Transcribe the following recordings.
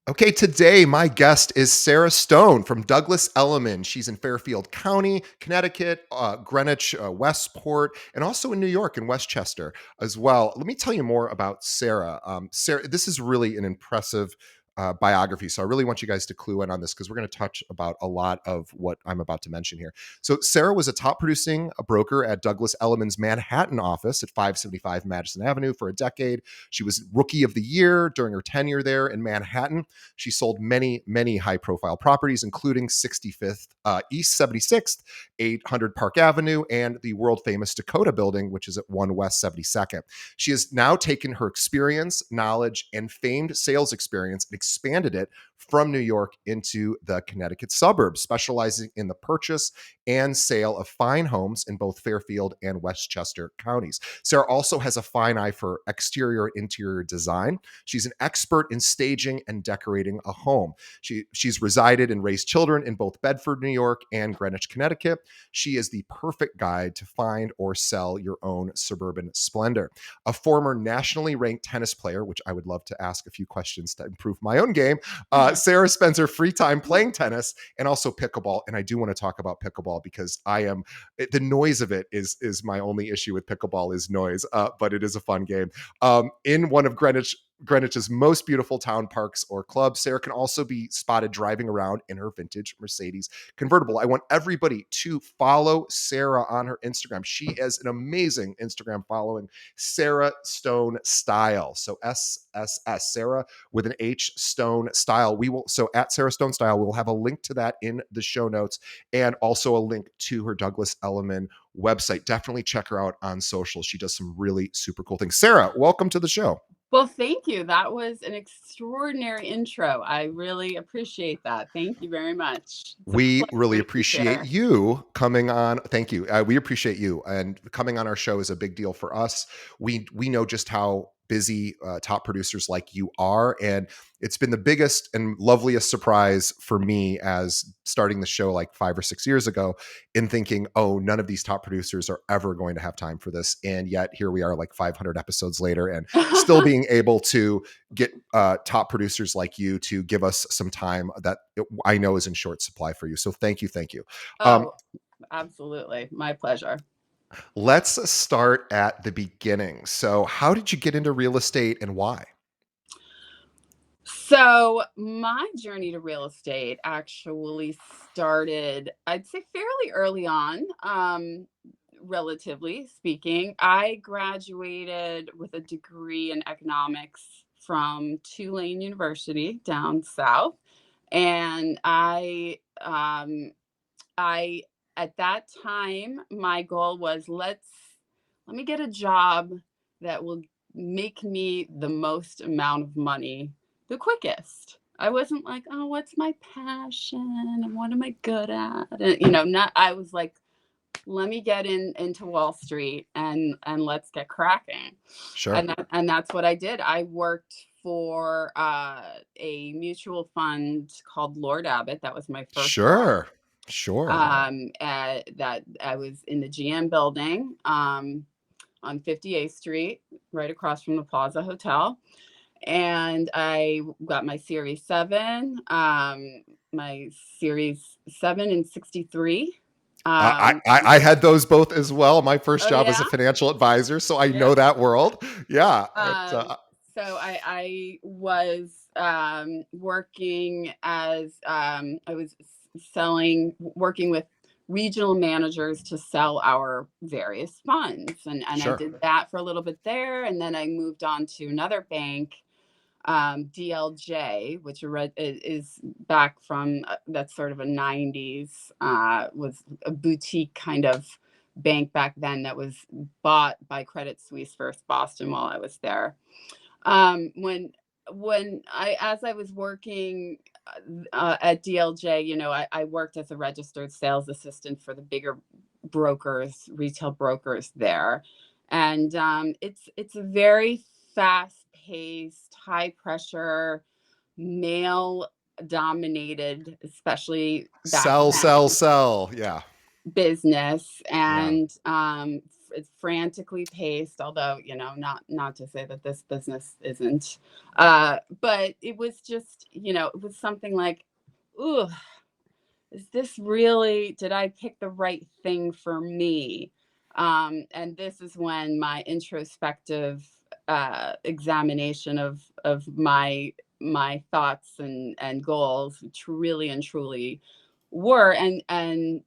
Okay, today my guest is Sarah Stone from Douglas Elliman. She's in Fairfield County, Connecticut, Greenwich, Westport, and also in New York in Westchester as well. Let me tell you more about Sarah. Sarah, this is really an impressive biography. So I really want you guys to clue in on this because we're going to touch about a lot of what I'm about to mention here. So Sarah was a top producing broker at Douglas Elliman's Manhattan office at 575 Madison Avenue for a decade. She was Rookie of the Year during her tenure there in Manhattan. She sold many, many high profile properties, including 65th East 76th, 800 Park Avenue, and the world famous Dakota building, which is at 1 West 72nd. She has now taken her experience, knowledge, and famed sales experience and expanded it from New York into the Connecticut suburbs, specializing in the purchase and sale of fine homes in both Fairfield and Westchester counties. Sarah also has a fine eye for exterior and interior design. She's an expert in staging and decorating a home. She's resided and raised children in both Bedford, New York and Greenwich, Connecticut. She is the perfect guide to find or sell your own suburban splendor. A former nationally ranked tennis player, which I would love to ask a few questions to improve my own game, Sarah spends her free time playing tennis and also pickleball. And I do want to talk about pickleball because the noise of it is my only issue with pickleball is noise, but it is a fun game. In one of Greenwich's most beautiful town parks or clubs. Sarah can also be spotted driving around in her vintage Mercedes convertible. I want everybody to follow Sarah on her Instagram. She has an amazing Instagram following, Sarah Stone Style. So SSS, Sarah with an H, Stone Style. So at Sarah Stone Style, we'll have a link to that in the show notes and also a link to her Douglas Elliman website. Definitely check her out on social. She does some really super cool things. Sarah, welcome to the show. Well, thank you. That was an extraordinary intro. I really appreciate that. Thank you very much. It's a We really pleasure to be appreciate here. you coming on. Thank you. We appreciate you, and coming on our show is a big deal for us. We know just how busy top producers like you are, and it's been the biggest and loveliest surprise for me as starting the show like 5 or 6 years ago, in thinking, oh, none of these top producers are ever going to have time for this, and yet here we are, like 500 episodes later, and still being able to get top producers like you to give us some time that I know is in short supply for you. So thank you, thank you. Um, Oh, absolutely. My pleasure. let's start at the beginning. So, how did you get into real estate and why? So, my journey to real estate actually started, I'd say, fairly early on, relatively speaking. I graduated with a degree in economics from Tulane University down south. And I at that time, my goal was let me get a job that will make me the most amount of money the quickest. I wasn't like, oh, what's my passion and what am I good at? And, not I was like, let me get into Wall Street and let's get cracking. Sure. And that's what I did. I worked for a mutual fund called Lord Abbott. That was my first one. Sure. Sure. That I was in the GM building on 58th Street, right across from the Plaza Hotel. And I got my Series 7, my Series 7 and 63. I had those both as well. My first Oh, job as yeah? a financial advisor, so I Yeah. know that world. Yeah. So I was working as I was working with regional managers to sell our various funds, and I Sure. did that for a little bit there, and then I moved on to another bank, DLJ, which is back from that's sort of a 90s, was a boutique kind of bank back then that was bought by Credit Suisse First Boston while I was there. When as I was working at DLJ, I worked as a registered sales assistant for the bigger brokers, retail brokers there, and it's a very fast paced, high pressure, male dominated, especially back Sell, then, sell, sell. Yeah. business. Yeah. And it's frantically paced, although, not to say that this business isn't. But it was just, it was something like, ooh, is this really, did I pick the right thing for me? And this is when my introspective examination of my thoughts and goals really and truly were. And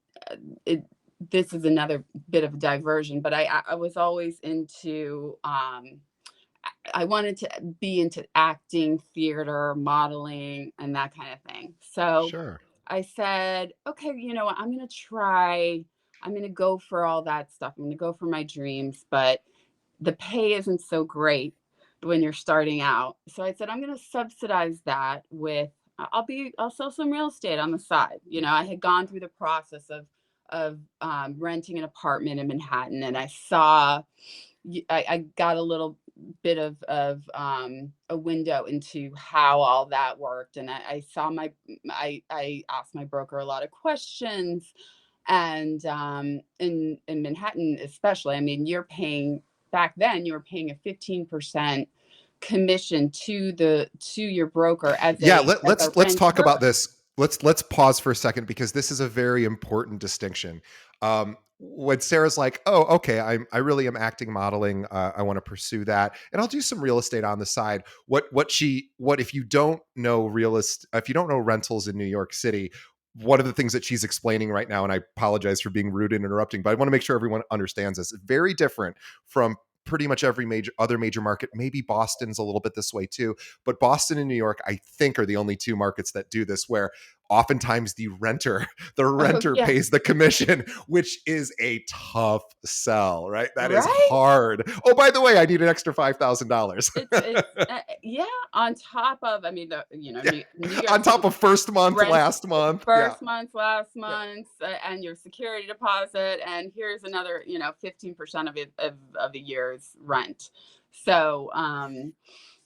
it, this is another bit of a diversion, but I was always into, I wanted to be into acting, theater, modeling, and that kind of thing. So Sure. I said, okay, you know what? I'm going to try, I'm going to go for all that stuff. I'm going to go for my dreams, but the pay isn't so great when you're starting out. So I said, I'm going to subsidize that with, I'll sell some real estate on the side. I had gone through the process of renting an apartment in Manhattan, and I saw, I got a little bit of a window into how all that worked, and I saw I asked my broker a lot of questions, and in Manhattan especially, I mean, you're paying, back then you were paying a 15% commission to your broker as Yeah, a let's talk about renter. this. Let's pause for a second because this is a very important distinction. When Sarah's like, "Oh, okay, I really am acting, modeling. I want to pursue that, and I'll do some real estate on the side." What if you don't know if you don't know rentals in New York City? One of the things that she's explaining right now, and I apologize for being rude and interrupting, but I want to make sure everyone understands this. It's very different from pretty much every major market. Maybe Boston's a little bit this way too, but Boston and New York, I think, are the only two markets that do this, where oftentimes the Oh renter yeah, pays the commission, which is a tough sell, right? That is right. hard. Oh, by the way, I need an extra $5,000. Yeah, on top of, I mean, Yeah, New York on top City of first month, rent, last month. Yeah, first month, last yeah. month, and your security deposit, and here's another, 15% of it of a year's rent. So,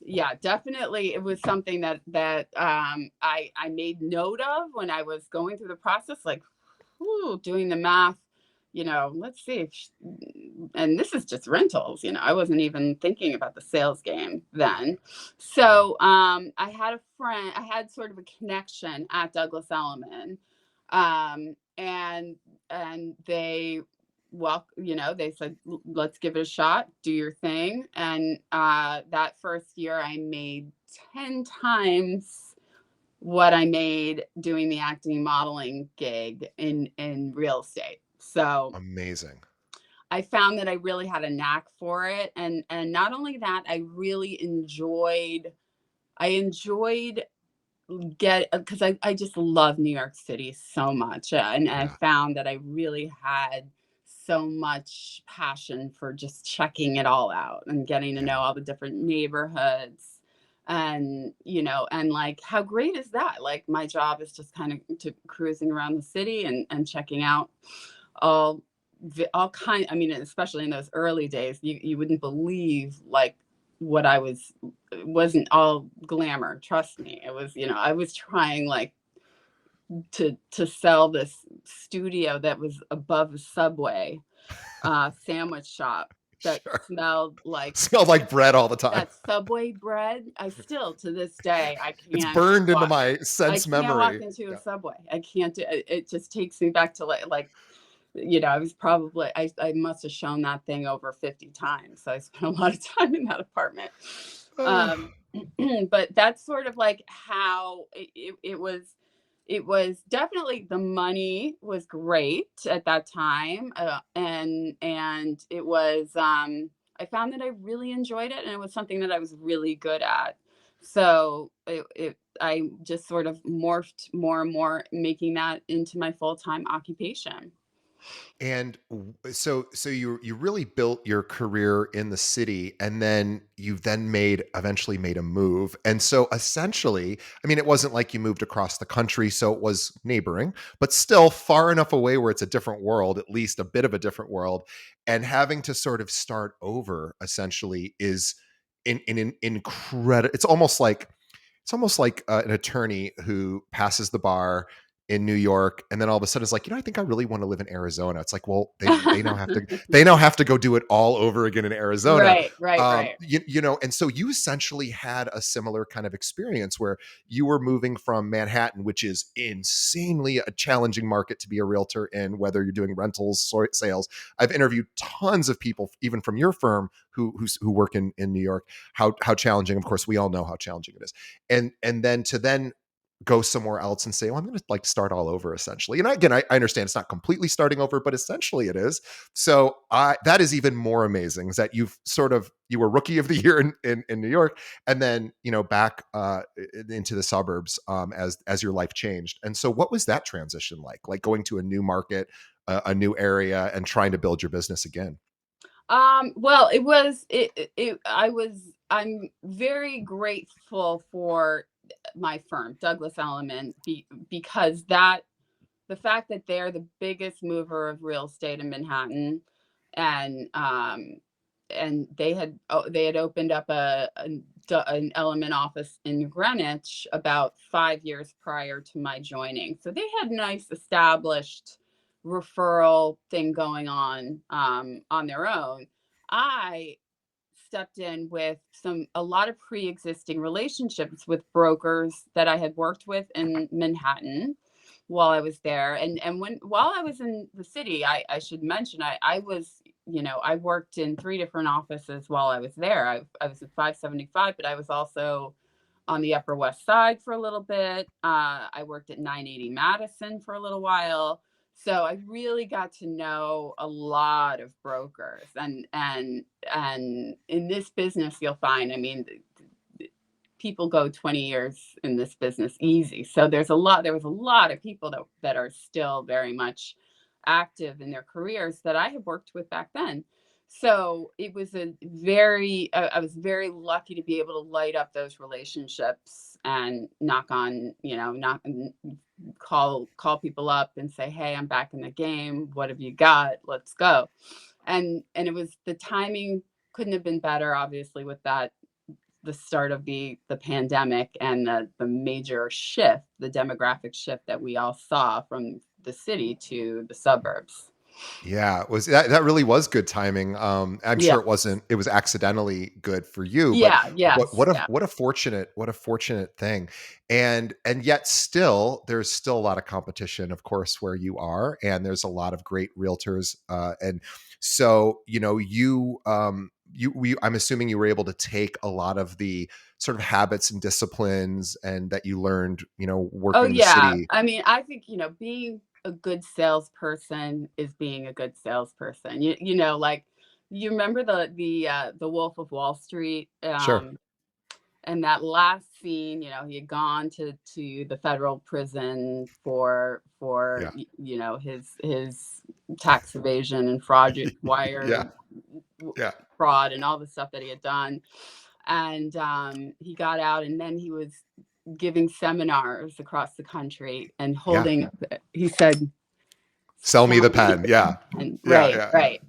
yeah, definitely, it was something that I made note of when I was going through the process, like, whew, doing the math. Let's see if, and this is just rentals. I wasn't even thinking about the sales game then. Mhm. So I had a friend, I had sort of a connection at Douglas Elliman, and they said, Let's give it a shot, do your thing." And that first year I made 10 times what I made doing the acting modeling gig in real estate. So Amazing. I found that I really had a knack for it, and not only that, I enjoyed get because I just love New York City so much, and I Yeah. found that I really had so much passion for just checking it all out and getting to Yeah. know all the different neighborhoods, and like, how great is that? Like, my job is just kind of to cruising around the city and checking out all all kind, I mean, especially in those early days, you wouldn't believe, like, what I was, it wasn't all glamour, trust me. It was, I was trying, like, to sell this studio that was above a Subway sandwich shop that Sure. smelled like Smelled like bread all the time. that Subway bread. I still, to this day, It's burned into walk my I sense can't walk memory. into a Yeah. Subway. I can't do it. It just takes me back to, like, I was probably, I must have shown that thing over 50 times. So I spent a lot of time in that apartment. Um, but that's sort of like how it was definitely, the money was great at that time. And it was, I found that I really enjoyed it, and it was something that I was really good at. So I just sort of morphed more and more, making that into my full-time occupation. And so you really built your career in the city, and then you then made eventually made a move. And so essentially, I mean, it wasn't like you moved across the country, so it was neighboring, but still far enough away where it's a different world, at least a bit of a different world. And having to sort of start over essentially is in an incredible. It's almost like an attorney who passes the bar, in New York, and then all of a sudden it's like, I think I really want to live in Arizona. It's like, well, they now have to go do it all over again in Arizona. Right, right, right. And so you essentially had a similar kind of experience where you were moving from Manhattan, which is insanely a challenging market to be a realtor in, whether you're doing rentals, sales. I've interviewed tons of people, even from your firm, who work in New York. How challenging, of course, we all know how challenging it is, and then go somewhere else and say, "Oh, I'm going to like start all over," essentially. And again, I understand it's not completely starting over, but essentially it is. So that is even more amazing, is that you were rookie of the year in New York, and then back into the suburbs as your life changed. And so, what was that transition like going to a new market, a new area, and trying to build your business again? Well, I'm very grateful for my firm, Douglas Elliman, because the fact that they're the biggest mover of real estate in Manhattan, and they had opened up an Element office in Greenwich about 5 years prior to my joining. So they had nice established referral thing going on their own. I stepped in with a lot of pre-existing relationships with brokers that I had worked with in Manhattan while I was there. And while I was in the city, I should mention, I was, I worked in three different offices while I was there. I was at 575, but I was also on the Upper West Side for a little bit. I worked at 980 Madison for a little while. So I really got to know a lot of brokers, and in this business you'll find, I mean, people go 20 years in this business easy. So there was a lot of people that are still very much active in their careers that I had worked with back then. So it was I was very lucky to be able to light up those relationships and knock on, call people up and say, "Hey, I'm back in the game. What have you got? Let's go." And it was, the timing couldn't have been better, obviously, with the start of the pandemic and the major shift, the demographic shift that we all saw from the city to the suburbs. Yeah, that really was good timing. I'm Yeah. sure it was accidentally good for you, but Yeah. what Yes. what a Yeah. what a fortunate thing. And yet still there's still a lot of competition, of course, where you are, and there's a lot of great realtors, and so I'm assuming you were able to take a lot of the sort of habits and disciplines and that you learned, Oh, working in the yeah. city. I mean, I think, being a good salesperson is being a good salesperson. Like, you remember the Wolf of Wall Street, Sure. and that last scene, he had gone to the federal prison for Yeah. his tax evasion and fraud, Yeah. wire Yeah. fraud, and all the stuff that he had done. And he got out, and then he was giving seminars across the country and Yeah. holding. He said, Sell me "Sell the me pen. the Yeah. pen." Yeah, Right, yeah, yeah. right.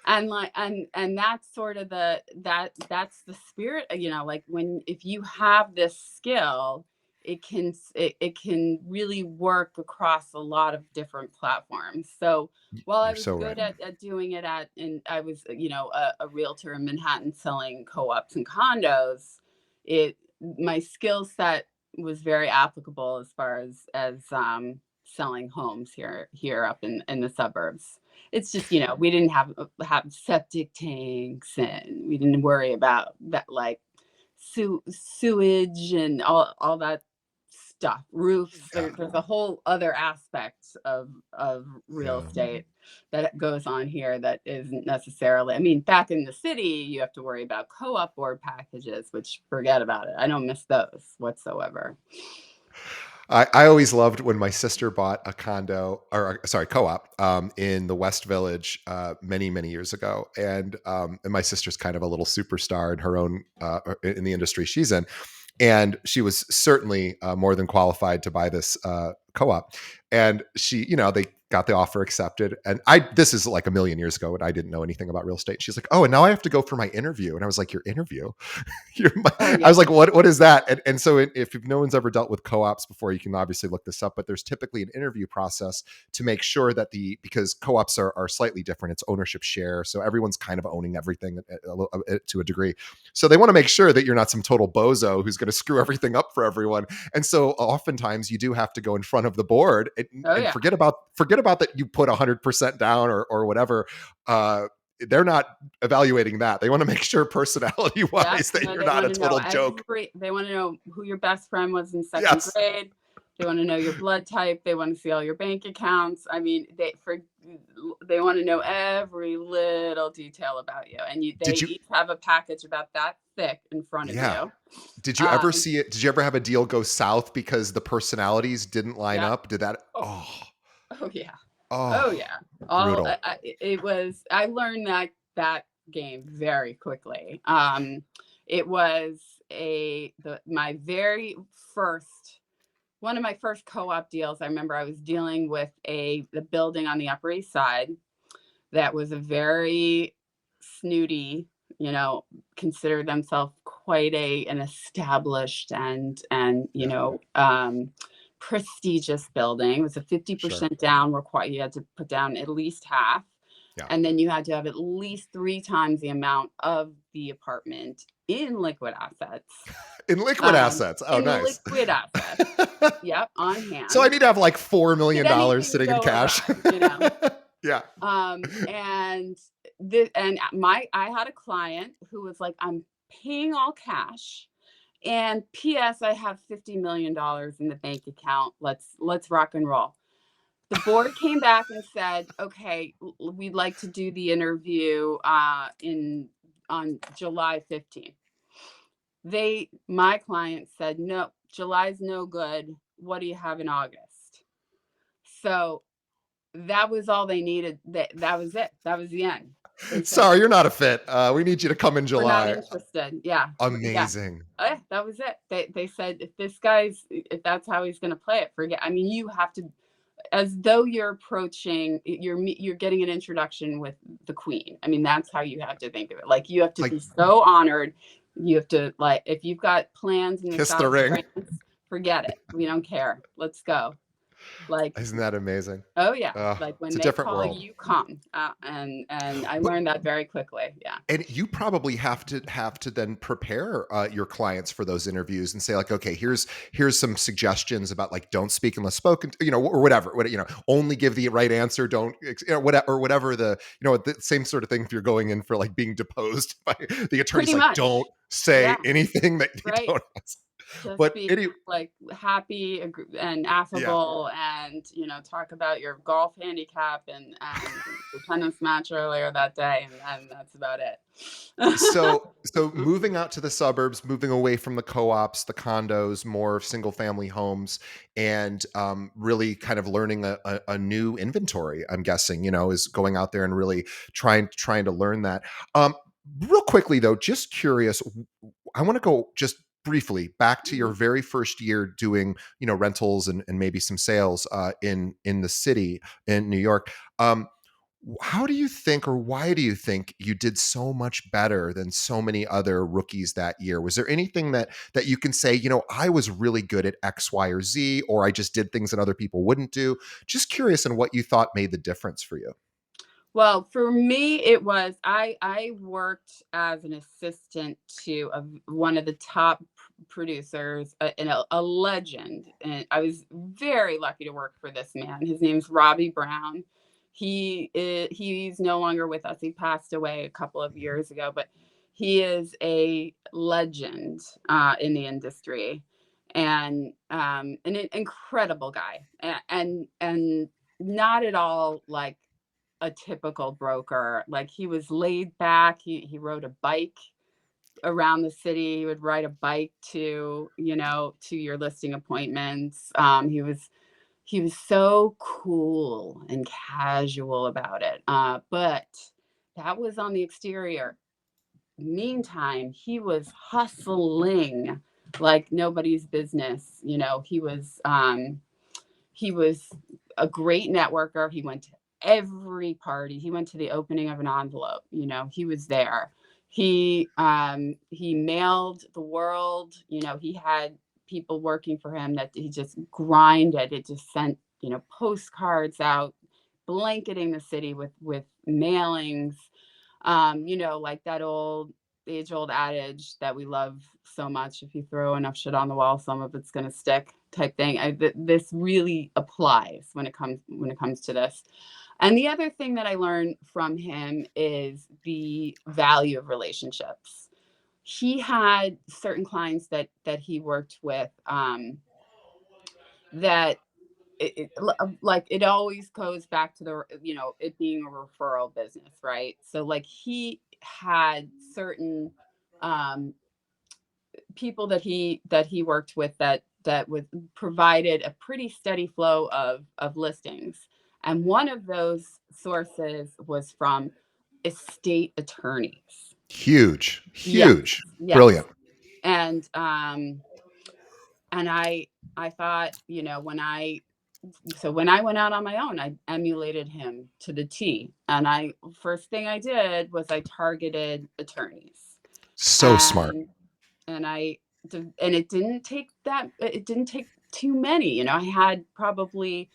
And like, and that's sort of that's the spirit, like, when if you have this skill, it can really work across a lot of different platforms. So while I You're was so right. good at doing it, and I was, a realtor in Manhattan selling co-ops and condos, it my skill set was very applicable as far as selling homes here up in the suburbs. It's just, we didn't have septic tanks, and we didn't worry about that, like, sewage and all that stuff. Roofs. Yeah. There's a whole other aspect of real Yeah. estate that goes on here that isn't necessarily. I mean, back in the city, you have to worry about co-op board packages, which, forget about it. I don't miss those whatsoever. I always loved when my sister bought a condo, or sorry, co-op, in the West Village, many, many years ago. And my sister's kind of a little superstar in her own, in the industry she's in. And she was certainly more than qualified to buy this co-op. And she, they got the offer accepted. And this is like a million years ago, and I didn't know anything about real estate. She's like, oh, and now I have to go for my interview. And I was like, your interview? Oh I was yeah. like, what is that? And so if no one's ever dealt with co-ops before, you can obviously look this up, but there's typically an interview process to make sure that because co-ops are slightly different. It's ownership share. So everyone's kind of owning everything to a degree. So they want to make sure that you're not some total bozo who's going to screw everything up for everyone. And so oftentimes you do have to go in front of the board Oh and yeah. forget about that you put 100% down or whatever. They're not evaluating that. They want to make sure personality Yeah, wise that no, you're they not want a to know total joke. they want to know who your best friend was in second Yes. grade. They want to know your blood type. They want to see all your bank accounts. I mean, they want to know every little detail about you. And they Did you each have a package about that thick in front of yeah. you. Did you ever Um, see it? Did you ever have a deal go south because the personalities didn't line yeah. up? Did that Oh, oh yeah. Oh oh yeah. brutal. It was. I learned that game very quickly. It was my very first one of my first co-op deals. I remember I was dealing with the building on the Upper East Side that was a very snooty, you know, consider themselves quite an established and Yeah, prestigious building. It was a sure. 50% down require you had to put down at least half. Yeah. And then you had to have at least 3 times the amount of the apartment in liquid assets. In liquid Um, assets. Oh, in nice. liquid assets. Yep, on So I hand. need to have like $4 Should million anything sitting in go cash. awry, you know? Yeah. And I had a client who was like, I'm paying all cash. And P.S. I have $50 million in the bank account. Let's rock and roll. The board came back and said, okay, we'd like to do the interview in on July 15th. My client said, no, July's no good. What do you have in August? So that was all they needed. That was it. That was the end. They said, Sorry, you're not a fit. We need you to come in we're not July. interested. Yeah. Yeah. Amazing. That was it. They said, if that's how he's going to play it, forget. I mean, you have to, as though you're approaching, you're getting an introduction with the queen. I mean, that's how you have to think of it. Like, you have to Like, be so honored. You have to, like, if you've got plans in the kiss the south of ring. France, forget it. We don't care. Let's go. Like, Isn't that amazing? oh yeah, like It's when a they different call world. you, come. And I But learned that very quickly. Yeah. and you probably have to then prepare your clients for those interviews and say like, okay, here's some suggestions about like don't speak unless spoken to, or whatever, only give the right answer, don't whatever the same sort of thing if you're going in for like being deposed by the attorney's Pretty like, don't much. say Yeah. anything that you Right. don't ask. Just But be any like happy and yeah. affable, and talk about your golf handicap and the tennis match earlier that day, and that's about it. So moving out to the suburbs, moving away from the co-ops, the condos, more single family homes, and really kind of learning a new inventory. I'm guessing is going out there and really trying to learn that. Real quickly though, just curious, I want to go just briefly back to your Mhm. very first year doing rentals and maybe some sales in the city in New York. How do you think, or why do you think you did so much better than so many other rookies that year? Was there anything that you can say, I was really good at X, Y, or Z, or I just did things that other people wouldn't do? Just curious on what you thought made the difference for you. Well, for me, it was I worked as an assistant to one of the top producers, and a legend, and I was very lucky to work for this man. His name's Robbie Brown. He's no longer with us. He passed away a couple of years ago, but he is a legend in the industry, and an incredible guy, and not at all like a typical broker. Like, he was laid back. He rode a bike around the city. He would ride a bike to your listing appointments. He was so cool and casual about it. But that was on the exterior. Meantime, he was hustling like nobody's business. He was a great networker. He went to every party. He went to the opening of an envelope. He was there. He mailed the world. He had people working for him that he just grinded. It just sent postcards out, blanketing the city with mailings. Like that age old adage that we love so much: if you throw enough shit on the wall, some of it's going to stick, type thing. This really applies when it comes to this. And the other thing that I learned from him is the value of relationships. He had certain clients that he worked with, that like it always goes back to the it being a referral business, right? So like he had certain um people that he worked with that would provided a pretty steady flow of listings, and one of those sources was from estate attorneys. Huge, Yes, huge, yes. brilliant. And um and i i thought, when I went out on my own, I emulated him to the T. And I first thing I did was I targeted attorneys. So smart. And and I and it didn't take too many. I had probably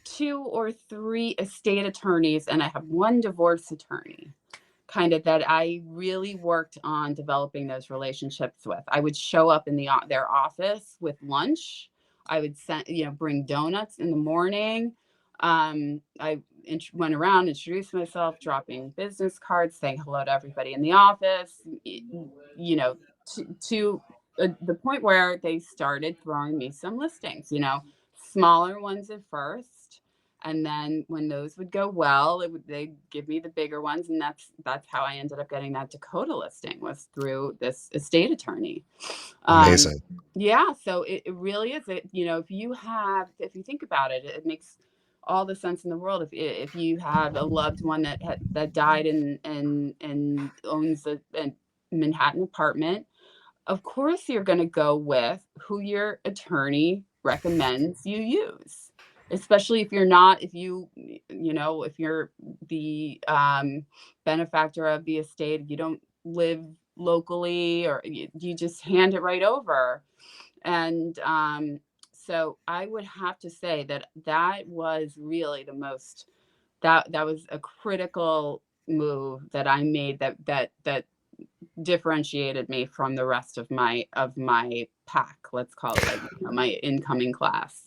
two or three estate attorneys, and I have one divorce attorney, kind of, that I really worked on developing those relationships with. I would show up in their office with lunch. I would bring donuts in the morning. I went around, introduced myself, dropping business cards, saying hello to everybody in the office. To the point where they started throwing me some listings. Smaller ones at first, and then when those would go well, they'd give me the bigger ones, and that's how I ended up getting that Dakota listing, was through this estate attorney. um Amazing. yeah, so it really is. If you think about it, it makes all the sense in the world. If you have a loved one that died and owns a Manhattan apartment, of course you're going to go with who your attorney recommends you use, especially if you're the benefactor of the estate. You don't live locally, or you just hand it right over. And so I would have to say that was really that was a critical move that I made, that differentiated me from the rest of my pack, let's call it, like, my incoming class.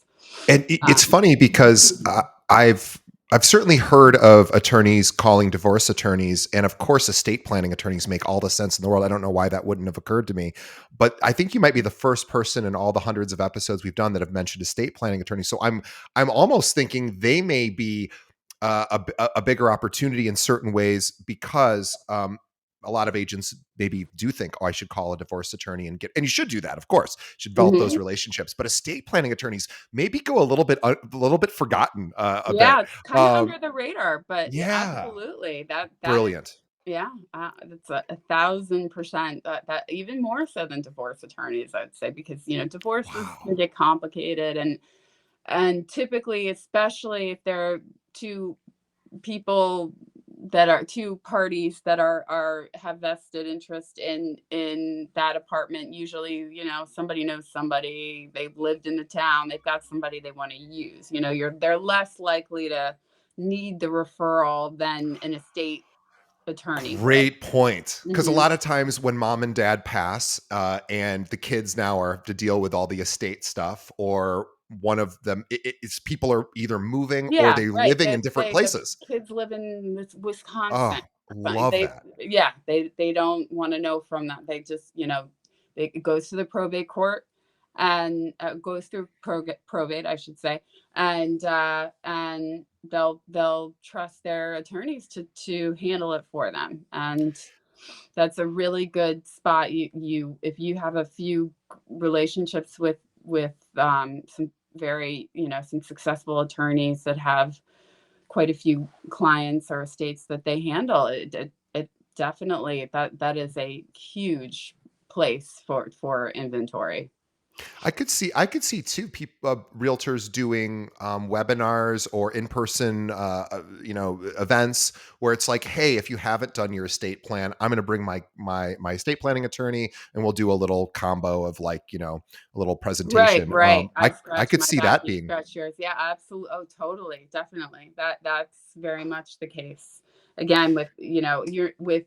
And it's um, funny because I've certainly heard of attorneys calling divorce attorneys, and of course, estate planning attorneys make all the sense in the world. I don't know why that wouldn't have occurred to me, but I think you might be the first person in all the hundreds of episodes we've done that have mentioned estate planning attorneys. So I'm almost thinking they may be a bigger opportunity in certain ways, because a lot of agents maybe do think, oh, I should call a divorce attorney and you should do that, of course, you should develop those mhm. relationships. But estate planning attorneys maybe go a little bit forgotten, a bit. Yeah, it's kind of Um, under the radar, but yeah, yeah, absolutely. That is, brilliant. yeah, that's a 1,000%. That even more so than divorce attorneys, I'd say, because divorces can Wow. get complicated, and typically, especially if they're two people that are two parties that are have vested interest in that apartment. Usually, somebody knows somebody, they've lived in the town, they've got somebody they want to use. They're less likely to need the referral than an estate attorney would. Great point. Because a Hmm. lot of times when mom and dad pass, and the kids now are to deal with all the estate stuff, or one of them, it's people are either moving or Yeah, they right. living in different The places. kids live in Wisconsin. Oh, Or something. love that. They don't want to know from that. They just, it goes to the probate court, and goes through probate, I should say, and they'll trust their attorneys to handle it for them. And that's a really good spot. If you have a few relationships with some successful attorneys that have quite a few clients or estates that they handle, it definitely, that is a huge place for inventory. I could see too people realtors doing webinars or in-person events where it's like, hey, if you haven't done your estate plan, I'm going to bring my estate planning attorney and we'll do a little combo of like, a little Right, presentation. right. I I scratch could my see back, that you being scratch yours. Yeah, absolutely. Oh, totally. Definitely. That's very much the case. Again, with, you're with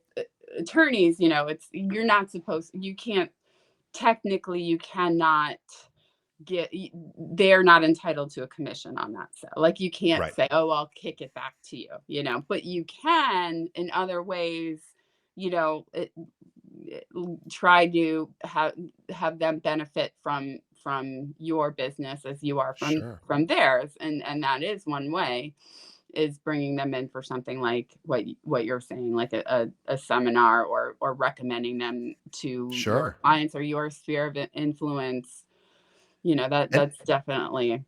attorneys, it's you're not supposed you can't technically you cannot they're not entitled to a commission on that sale. Like you can't right. say, "Oh, I'll kick it back to you," but you can in other ways, you know, it, try to have them benefit from your business as you are Sure. from theirs, and that is one way, is bringing them in for something like what you're saying, like a seminar, or recommending them to your Sure. clients or your sphere of influence. And That's definitely.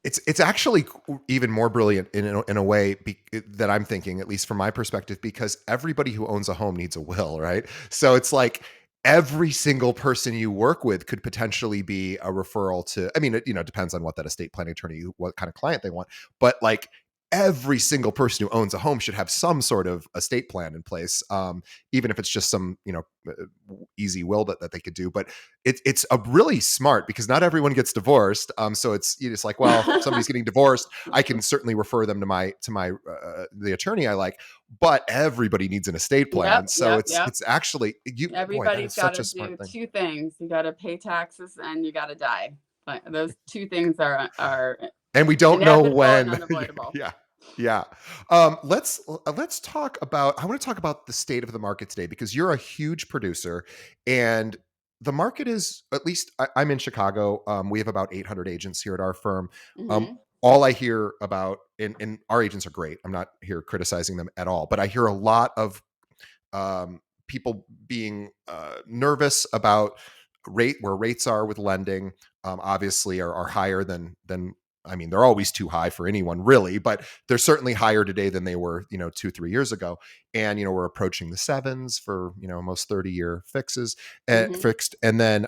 it's actually even more brilliant in a way that I'm thinking, at least from my perspective, because everybody who owns a home needs a will, right? So it's like every single person you work with could potentially be a referral to. I mean, it depends on what that estate planning attorney, what kind of client they want, but like every single person who owns a home should have some sort of estate plan in place, even if it's just some easy will that they could do. But it's a really smart because not everyone gets divorced. So it's like, well, if somebody's getting divorced, I can certainly refer them to my the attorney I like, but everybody needs an estate plan. Yep, So yep, it's yep. it's actually boy, that Everybody's is got such to a smart do thing. two things. You got to pay taxes and you got to die. But those two things are And we don't know inevitable and when. unavoidable. Yeah. Yeah. Let's talk about. I want to talk about the state of the market today because you're a huge producer, and the market is, at least I'm in Chicago. We have about 800 agents here at our firm. Um, Hmm. all I hear about, and our agents are great. I'm not here criticizing them at all, but I hear a lot of people being nervous about where rates are with lending. Obviously are higher than I mean, they're always too high for anyone really, but they're certainly higher today than they were 2-3 years ago. And we're approaching the sevens for almost 30-year fixes, Hmm. fixed. And then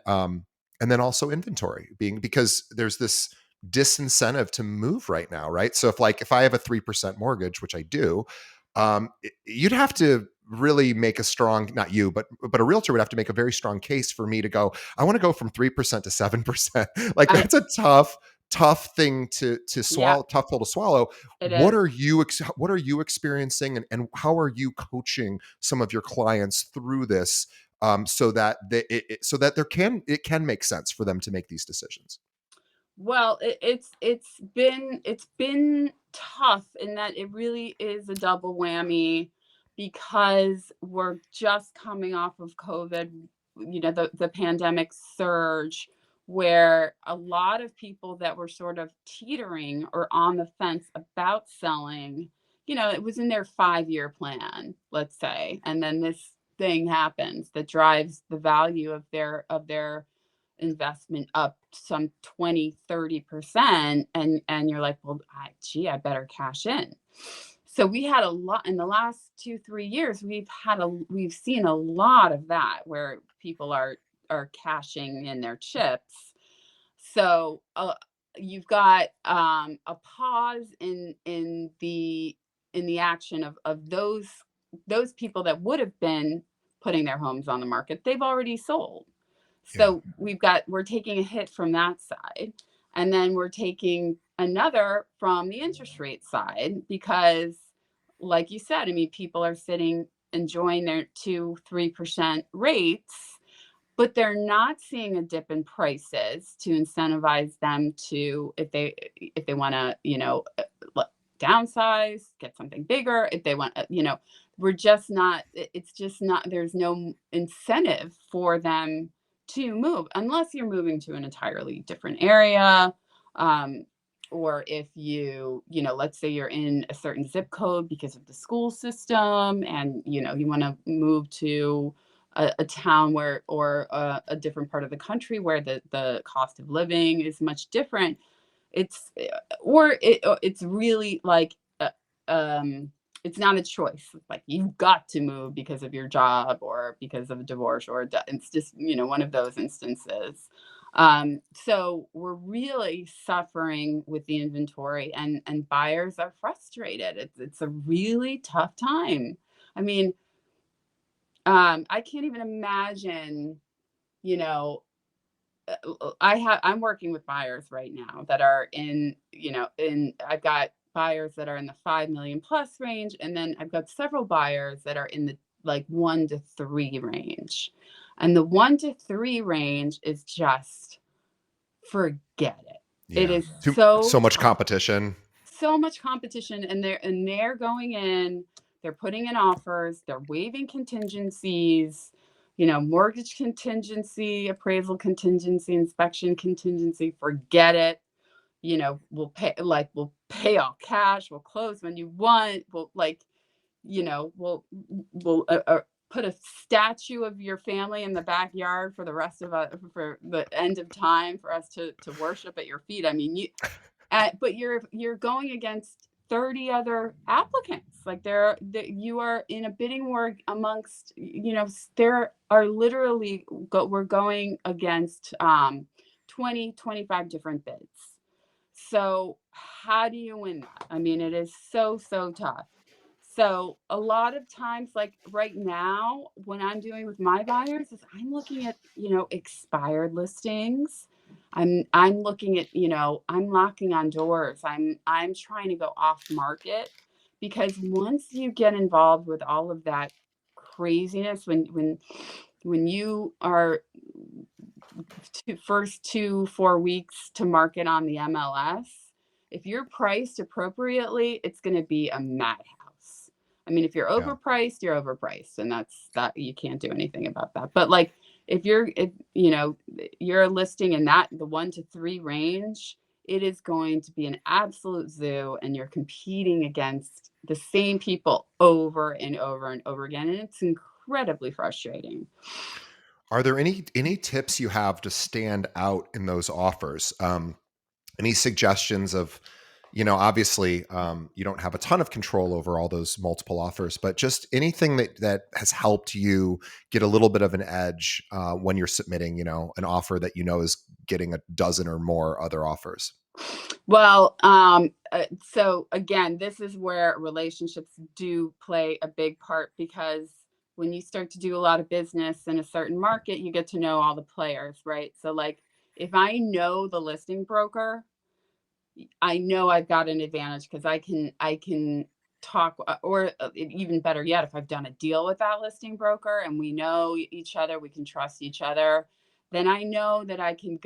also inventory being, because there's this disincentive to move right now, right? So if I have a 3% mortgage, which I do, you'd have to really make a strong, not you, but a realtor would have to make a very strong case for me to go, I want to go from 3% to 7%. Like I that's a tough thing to Yeah, swallow, tough pill to swallow. it What is. are you experiencing, and how are you coaching some of your clients through this, so that so that it can make sense for them to make these decisions? Well, it's been tough in that it really is a double whammy, because we're just coming off of COVID, the pandemic surge, where a lot of people that were sort of teetering or on the fence about selling, it was in their 5-year plan, let's say, and then this thing happens that drives the value of their investment up some 20-30%, and you're like, well, I better cash in. So we had a lot in the last 2-3 years. We've seen a lot of that, where people are cashing in their chips. So you've got a pause in the action of those people that would have been putting their homes on the market. They've already sold. Yeah. So we're taking a hit from that side. And then we're taking another from the interest rate side, because, like you said, I mean, people are sitting enjoying their 2-3% rates, but they're not seeing a dip in prices to incentivize them to, if they want to, downsize, get something bigger, if they want, we're just not, it's just not, there's no incentive for them to move unless you're moving to an entirely different area. um, or if let's say you're in a certain zip code because of the school system, and you want to move to a town where, or a different part of the country where the cost of living is much different. It's really like, it's not a choice. It's like you've got to move because of your job or because of a divorce, or it's just one of those instances. So we're really suffering with the inventory, and buyers are frustrated. It's a really tough time. I mean, I can't even imagine, you know, I'm working with buyers right now that are in, I've got buyers that are in the 5 million plus range, and then I've got several buyers that are in the like 1 to 3 range. And the 1 to 3 range is just forget it. It Yeah. is So so much tough, competition. so much competition, and they're going in, they're putting in offers, they're waiving contingencies, mortgage contingency, appraisal contingency, inspection contingency, forget it. We'll pay all cash, we'll close when you want, we'll put a statue of your family in the backyard for the rest of for the end of time for us to worship at your feet. I mean, but you're going against 30 other applicants. Like you are in a bidding war amongst, there are literally we're going against 20, 25 different bids. So how do you win that? I mean, it is so, so tough. So a lot of times, like right now, when I'm doing with my buyers, is I'm looking at, expired listings. I'm looking at, I'm knocking on doors. I'm trying to go off market, because once you get involved with all of that craziness, when you are first 2 4 weeks to market on the MLS, if you're priced appropriately, it's going to be a madhouse. I mean, if you're Yeah. overpriced, you're overpriced, and that's that. You can't do anything about that. But like, if you're listing in that the 1 to 3 range, it is going to be an absolute zoo, and you're competing against the same people over and over and over again, and it's incredibly frustrating. Are there any tips you have to stand out in those offers? Any suggestions of, obviously, you don't have a ton of control over all those multiple offers, but just anything that has helped you get a little bit of an edge when you're submitting, an offer that is getting a dozen or more other offers. Well, so again, this is where relationships do play a big part, because when you start to do a lot of business in a certain market, you get to know all the players, right? So, like, if I know the listing broker, I know I've got an advantage, because I can talk, or even better yet, if I've done a deal with that listing broker and we know each other, we can trust each other, then I know that I can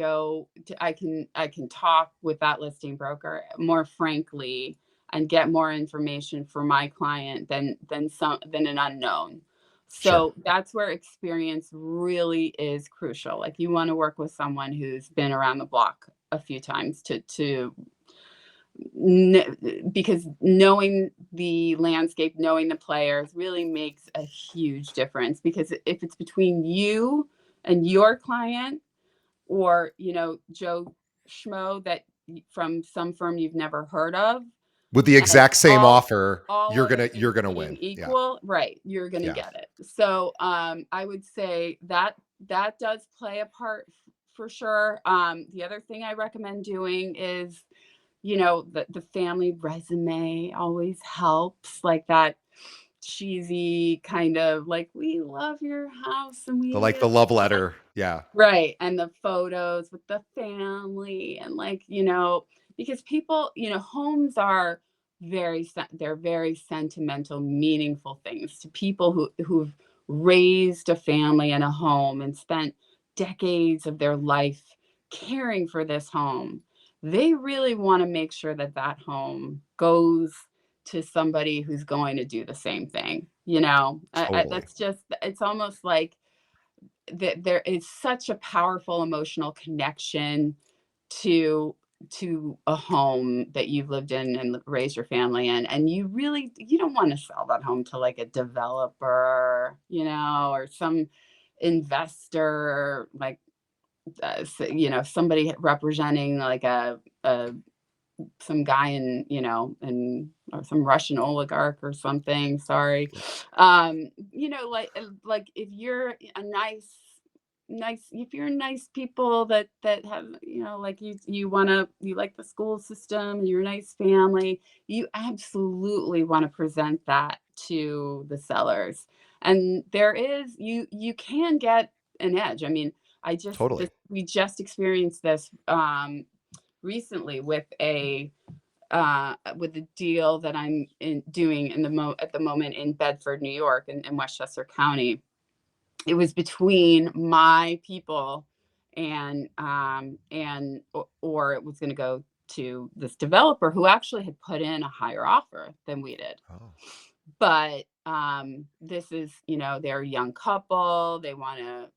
talk with that listing broker more frankly and get more information for my client than an unknown. Sure. So that's where experience really is crucial. Like, you want to work with someone who's been around the block a few times to because knowing the landscape, knowing the players really makes a huge difference. Because if it's between you and your client, or Joe Schmo that from some firm you've never heard of, With the and exact same all offer, all you're other gonna you're things gonna being win. Yeah. equal, right, you're going to Yeah. get it. So I would say that does play a part, for sure. The other thing I recommend doing is, the family resume always helps, like that cheesy kind of like, we love your house and The we like the love letter. Yeah. right, and the photos with the family, and, like, because people, homes are they're very sentimental, meaningful things to people who've raised a family in a home and spent decades of their life caring for this home. They really want to make sure that that home goes to somebody who's going to do the same thing. Totally. That's just, it's almost like that there is such a powerful emotional connection to a home that you've lived in and raised your family in, and you don't want to sell that home to like a developer, or some investor, like, somebody representing like a some guy in, or some Russian oligarch or something. Sorry. Like if you're a nice if you're nice people that have, like you like the school system, you're a nice family, you absolutely want to present that to the sellers. And you can get an edge. I mean, Totally. we just experienced this recently with a deal that I'm doing at the moment in Bedford, New York, in Westchester County. It was between my people or it was going to go to this developer who actually had put in a higher offer than we did. Oh, But this is, they're a young couple. They want to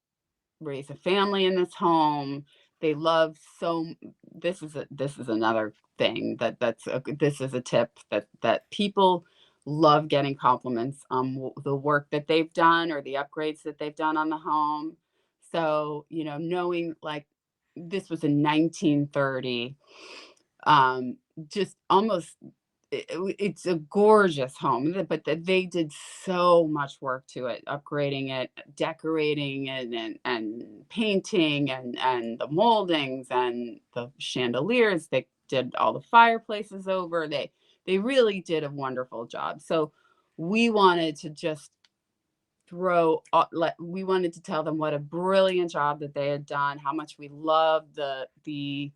raise a family in this home. They love so this is another thing this is a tip that people love getting compliments on the work that they've done or the upgrades that they've done on the home. So, knowing like this was in 1930, um just almost it's a gorgeous home, but they did so much work to it, upgrading it, decorating it, and painting, and the moldings and the chandeliers. They did all the fireplaces over. They really did a wonderful job. So we wanted to just we wanted to tell them what a brilliant job that they had done, how much we loved the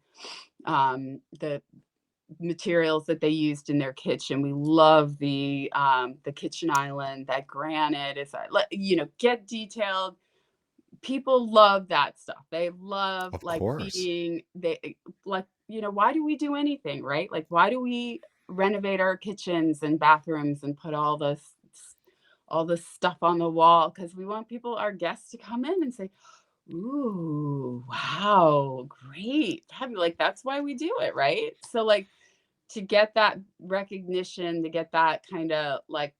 materials that they used in their kitchen. We love the kitchen island. That granite is, get detailed. People love that stuff. They love of like course. being they like why do we do anything, right? Like why do we renovate our kitchens and bathrooms and put all this stuff on the wall? Because we want our guests to come in and say, "Ooh, wow, great." Like that's why we do it, right? So like to get that recognition, to get that kind of like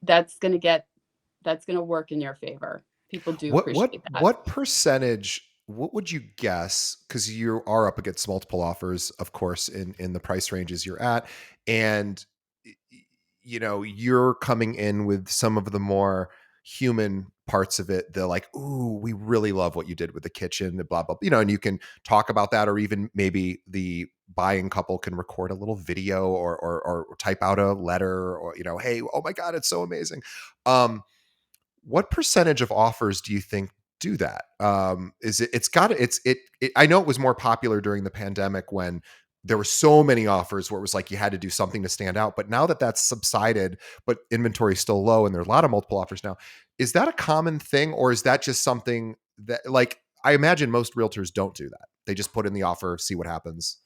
that's going to work in your favor. People do appreciate that. What percentage, what would you guess, because you are up against multiple offers, of course, in the price ranges you're at, and you're coming in with some of the more human parts of it. They're like, ooh, we really love what you did with the kitchen, blah blah, and you can talk about that, or even maybe the buying couple can record a little video, or type out a letter, or hey, oh my god, it's so amazing. What percentage of offers do you think do that? Is it? It's got it. I know it was more popular during the pandemic when there were so many offers where it was like you had to do something to stand out. But now that that's subsided, but inventory is still low, and there are a lot of multiple offers now. Is that a common thing, or is that just something that, like, I imagine most realtors don't do that? They just put in the offer, see what happens.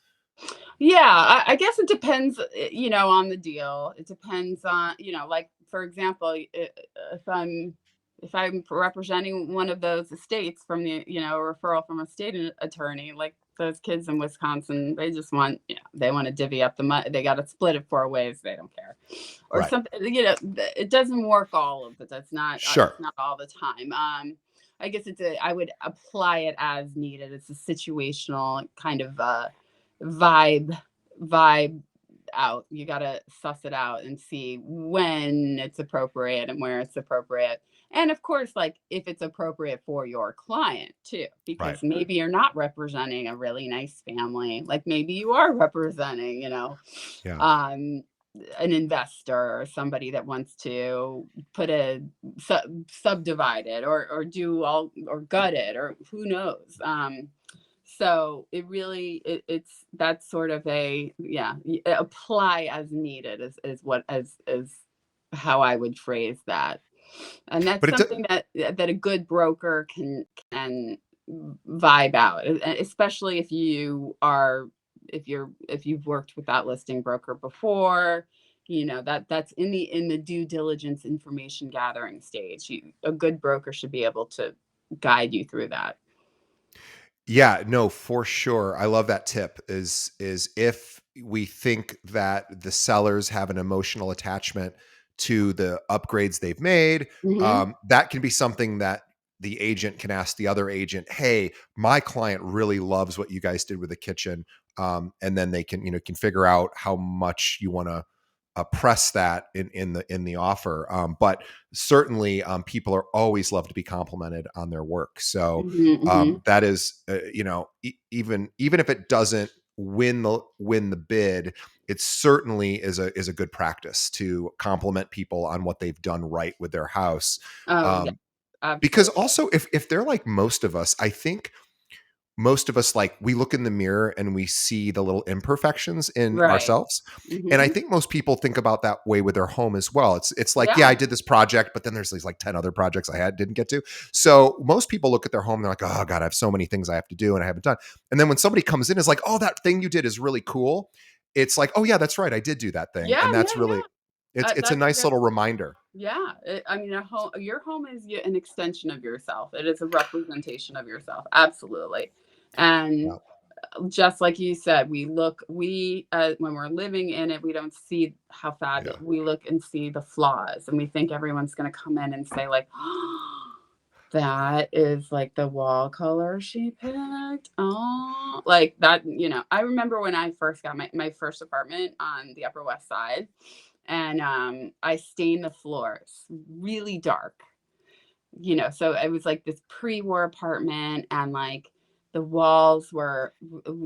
Yeah, I guess it depends, on the deal. It depends on, like for example, if I'm representing one of those estates from a referral from a state attorney, like those kids in Wisconsin, they just want, they want to divvy up the money. They got to split it 4 ways. They don't care, or Right. something. It doesn't work all of it. Sure. It's not all the time. I guess I would apply it as needed. It's a situational kind of vibe vibe out. You got to suss it out and see when it's appropriate and where it's appropriate. And of course, like if it's appropriate for your client too, Right. because maybe you're not representing a really nice family. Like maybe you are representing, Yeah. um, an investor or somebody that wants to put a subdivide it or do all or gut it or who knows. So it's that's sort of apply as needed is how I would phrase that. And that's But something that a good broker can vibe out, especially if you've worked with that listing broker before. That's in the due diligence information gathering stage. A good broker should be able to guide you through that. Yeah, no, for sure. I love that tip, is if we think that the sellers have an emotional attachment to the upgrades they've made, Hmm. that can be something that the agent can ask the other agent, "Hey, my client really loves what you guys did with the kitchen." And then they can figure out how much you want to press that in the offer. But certainly, people are always love to be complimented on their work. So Mhm, mhm. that is, even if it doesn't win the bid, it certainly is a good practice to compliment people on what they've done right with their house. Oh, yeah, Um, because absolutely. also, if they're like most of us, I think most of us, like, we look in the mirror and we see the little imperfections in Right. ourselves, and I Mhm. think most people think about that way with their home as well. It's like, yeah, I Yeah. did this project, but then there's these like 10 other projects didn't get to. So most people look at their home and they're like, oh god, I have so many things I have to do and I haven't done. And then when somebody comes in and is like, oh, that thing you did is really cool, it's like, oh yeah, that's right, I did do that thing. Yeah, And yeah, that's really, yeah. it's a That's nice very little reminder. yeah, I mean, a home your home is an extension of yourself. It is a representation of yourself, absolutely. And Yeah, just like you said, when we're living in it, we don't see how yeah, fabulous we look and see the flaws, and we think everyone's going to come in and say like, oh, that is like the wall color she picked. Oh, like that. I remember when I first got my first apartment on the Upper West Side, and I stained the floors really dark. So it was like this pre-war apartment, and like the walls were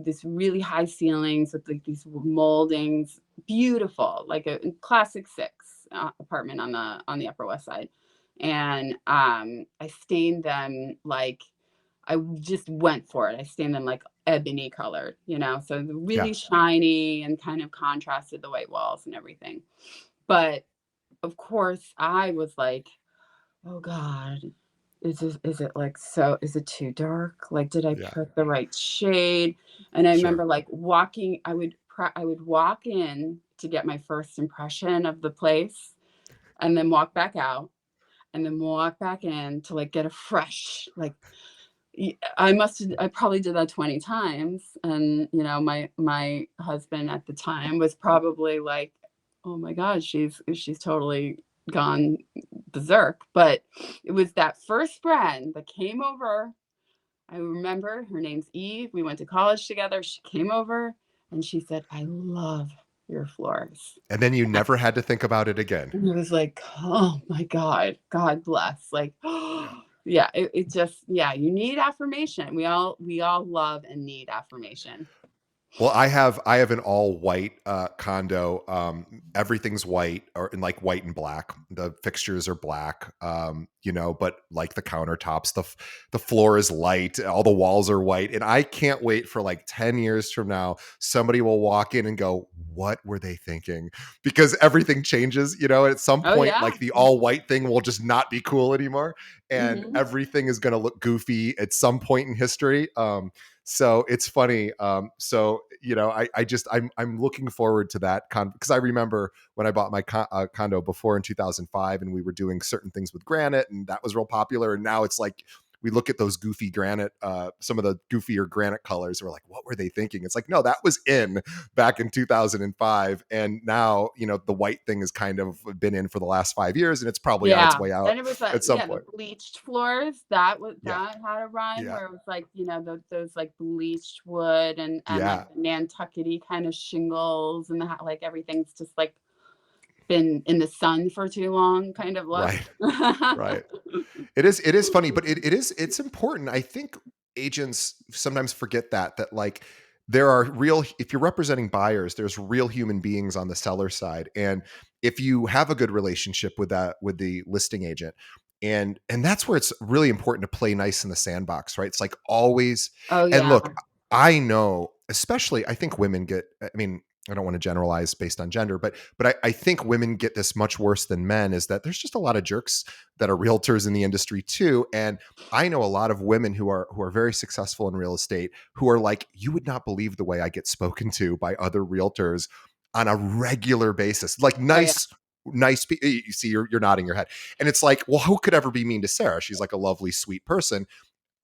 this really high ceilings with like these moldings, beautiful, like a classic six apartment on the Upper West Side. And I stained them like I just went for it. I stained them like ebony colored, so yeah, really shiny and kind of contrasted the white walls and everything. But of course, I was like, oh God, is it too dark? Like, did I yeah. pick the right shade? And I Sure. remember like I would walk in to get my first impression of the place, and then walk back out, and then walk back in to like get a fresh, like, I probably did that 20 times. And my husband at the time was probably like, oh my god, she's totally gone berserk. But it was that first friend that came over. I remember her name's Eve. We went to college together. She came over and she said, I love your floors. And then you never had to think about it again. And it was like, oh my God, God bless. Like, Yeah. yeah, it just, yeah, you need affirmation. We all love and need affirmation. Well, I have an all white condo. Everything's white or in like white and black. The fixtures are black. But like the countertops, the floor is light. All the walls are white, and I can't wait for like 10 years from now. Somebody will walk in and go, "What were they thinking?" Because everything changes. At some Oh point, yeah. like the all white thing will just not be cool anymore, and Hmm. everything is going to look goofy at some point in history. So it's funny. I'm looking forward to that because I remember when I bought my condo before in 2005, and we were doing certain things with granite, and that was real popular. And now it's like we look at those goofy granite, some of the goofier granite colors. And we're like, what were they thinking? It's like, no, that was in back in 2005, and now the white thing has kind of been in for the last 5 years, and it's probably on its Yeah. way out Then it was that, at some yeah, the point. bleached floors. Yeah, That had a run yeah, where it was like, those like bleached wood, and like yeah. Nantucket kind of shingles, and like everything's just like been in the sun for too long kind of look. Right, right. It is funny, but it's important. I think agents sometimes forget that like there are real, if you're representing buyers, there's real human beings on the seller side. And if you have a good relationship with the listing agent, and that's where it's really important to play nice in the sandbox, right? It's like always, Oh and yeah. look, I know, especially I think women get, I mean, I don't want to generalize based on gender, but I think women get this much worse than men, is that there's just a lot of jerks that are realtors in the industry too. And I know a lot of women who are very successful in real estate who are like, you would not believe the way I get spoken to by other realtors on a regular basis. Like Oh yeah. you see, you're nodding your head. And it's like, well, who could ever be mean to Sarah? She's like a lovely, sweet person.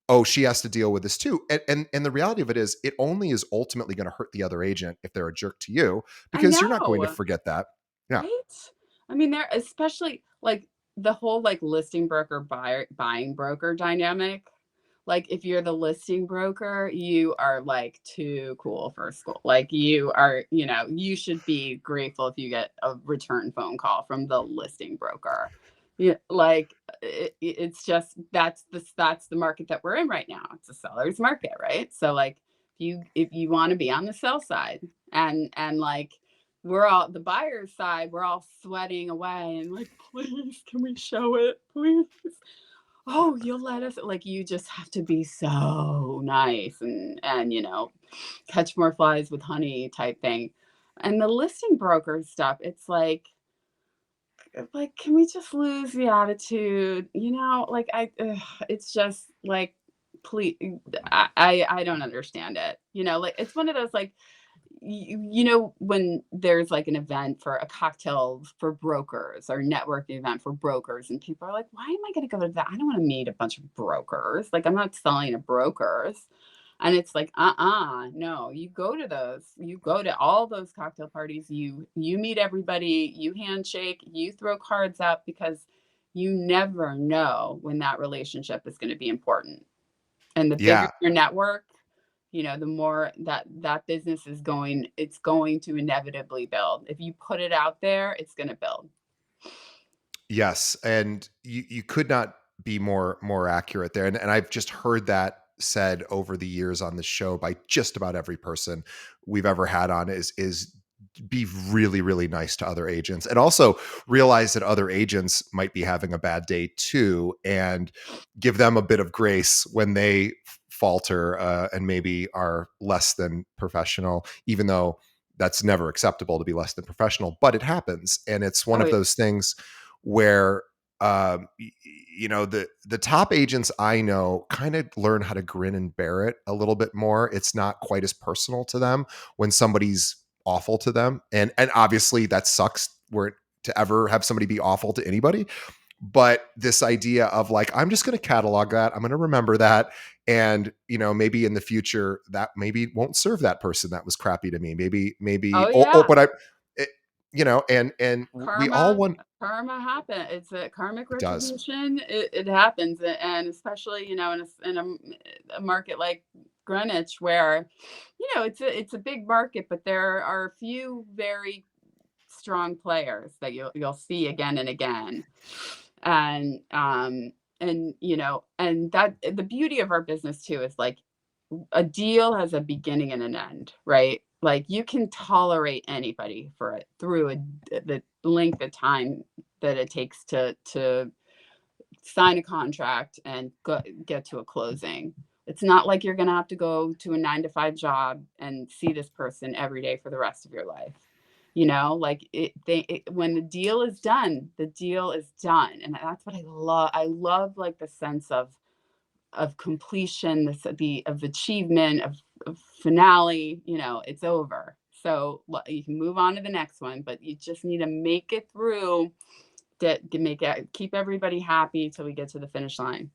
Oh, she has to deal with this too. And the reality of it is, it only is ultimately going to hurt the other agent if they're a jerk to you, I because you're not going to know. forget that. Yeah. Right? I mean, there especially like the whole like listing broker buyer buying broker dynamic. Like, if you're the listing broker, you are, like, too cool for school. Like, you are, you should be grateful if you get a return phone call from the listing broker. Yeah, like, it's just that's the market that we're in right now. It's a seller's market, right? So, like, if you wanna be on the sell side, and, like, we're all the buyer's side, we're all sweating away and like, "Please, can we show it, please?" "Oh, you'll let us," like, you just have to be so nice and, catch more flies with honey type thing. And the listing broker stuff, it's like, can we just lose the attitude? Like, it's just like, please, I don't understand it. Like, it's one of those, like, when there's like an event for a cocktail for brokers or networking event for brokers, and people are like, why am I going to go to that? I don't want to meet a bunch of brokers. Like, I'm not selling to brokers. And it's like, no, you go to all those cocktail parties, you meet everybody, you handshake, you throw cards out, because you never know when that relationship is going to be important. And the bigger Yeah. your network, the more that business it's going to inevitably build. If you put it out there, it's going to build. Yes, and you could not be more accurate there, and I've just heard that said over the years on the show by just about every person we've ever had on is be really nice to other agents, and also realize that other agents might be having a bad day too, and give them a bit of grace when they falter, and maybe are less than professional, even though that's never acceptable to be less than professional, but it happens, and it's one Oh, of yeah. those things where the top agents I know kind of learn how to grin and bear it a little bit more. It's not quite as personal to them when somebody's awful to them, and obviously that sucks where to ever have somebody be awful to anybody. But this idea of like, I'm just going to catalog that, I'm going to remember that, and maybe in the future that maybe won't serve that person that was crappy to me, maybe Oh, oh, yeah. but I it, and we all Karma want. karma happen. It's a karmic It does. retribution. It happens, and especially, in a market like Greenwich, where, it's a big market, but there are a few very strong players that you'll see again and again. And that the beauty of our business too is, like, a deal has a beginning and an end, right? Like, you can tolerate anybody for it through the length of time that it takes to sign a contract and get to a closing. It's not like you're going to have to go to a 9 to 5 job and see this person every day for the rest of your life. Like, when the deal is done. And that's what I love. I love, like, the sense of completion, of achievement, of finale. It's over. So you can move on to the next one, but you just need to make it through, that can make it keep everybody happy till we get to the finish line.